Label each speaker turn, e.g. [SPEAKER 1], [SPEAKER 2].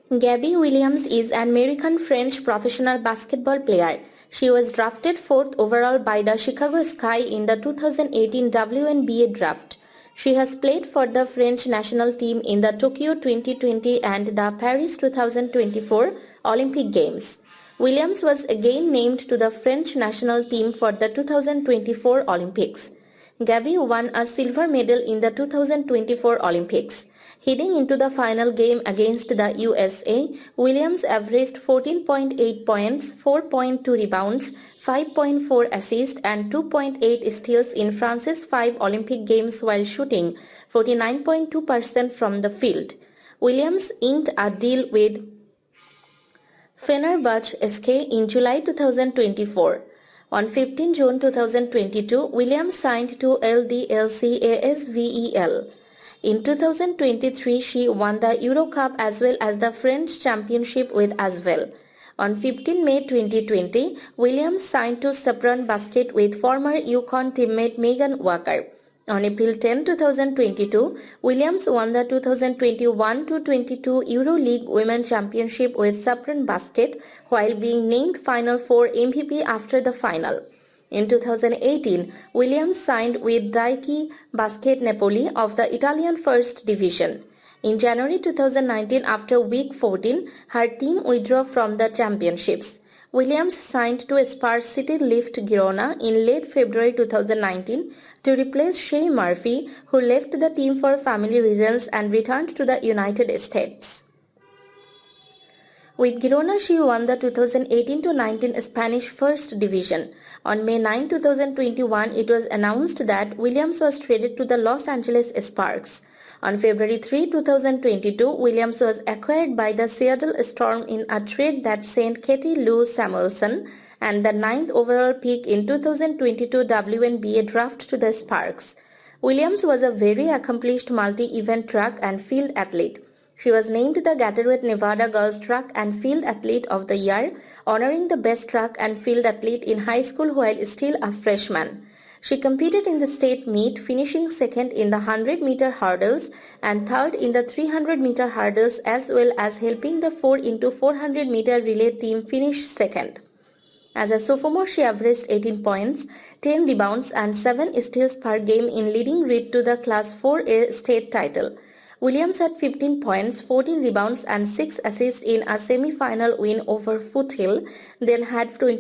[SPEAKER 1] Gabby Williams is an American-French professional basketball player. She was drafted 4th overall by the Chicago Sky in the 2018 WNBA draft. She has played for the French national team in the Tokyo 2020 and the Paris 2024 Olympic Games. Williams was again named to the French national team for the 2024 Olympics. Gabby won a silver medal in the 2024 Olympics. Heading into the final game against the USA, Williams averaged 14.8 points, 4.2 rebounds, 5.4 assists and 2.8 steals in France's 5 Olympic Games while shooting 49.2% from the field. Williams inked a deal with Fenerbahçe S.K in July 2024. On 15 June 2022, Williams signed to LDLC-ASVEL. In 2023, she won the Euro Cup as well as the French Championship with Asvel. On 15 May 2020, Williams signed to Sopron Basket with former Yukon teammate Megan Walker. On April 10, 2022, Williams won the 2021-22 EuroLeague Women's Championship with Sopron Basket while being named Final Four MVP after the final. In 2018, Williams signed with Daiki Basket Napoli of the Italian First Division. In January 2019, after Week 14, her team withdrew from the championships. Williams signed to Spurs City Lift Girona in late February 2019 to replace Shea Murphy, who left the team for family reasons and returned to the United States. With Girona, she won the 2018-19 Spanish First Division. On May 9, 2021, it was announced that Williams was traded to the Los Angeles Sparks. On February 3, 2022, Williams was acquired by the Seattle Storm in a trade that sent Katie Lou Samuelson and the 9th overall pick in 2022 WNBA draft to the Sparks. Williams was a very accomplished multi-event track and field athlete. She was named the Gatorade Nevada Girls Track and Field Athlete of the Year, honoring the best track and field athlete in high school while still a freshman. She competed in the state meet, finishing second in the 100-meter hurdles and third in the 300-meter hurdles, as well as helping the 4x400-meter relay team finish second. As a sophomore, she averaged 18 points, 10 rebounds and 7 steals per game in leading Reed to the Class 4A state title. Williams had 15 points, 14 rebounds and 6 assists in a semi-final win over Foothill, then had 20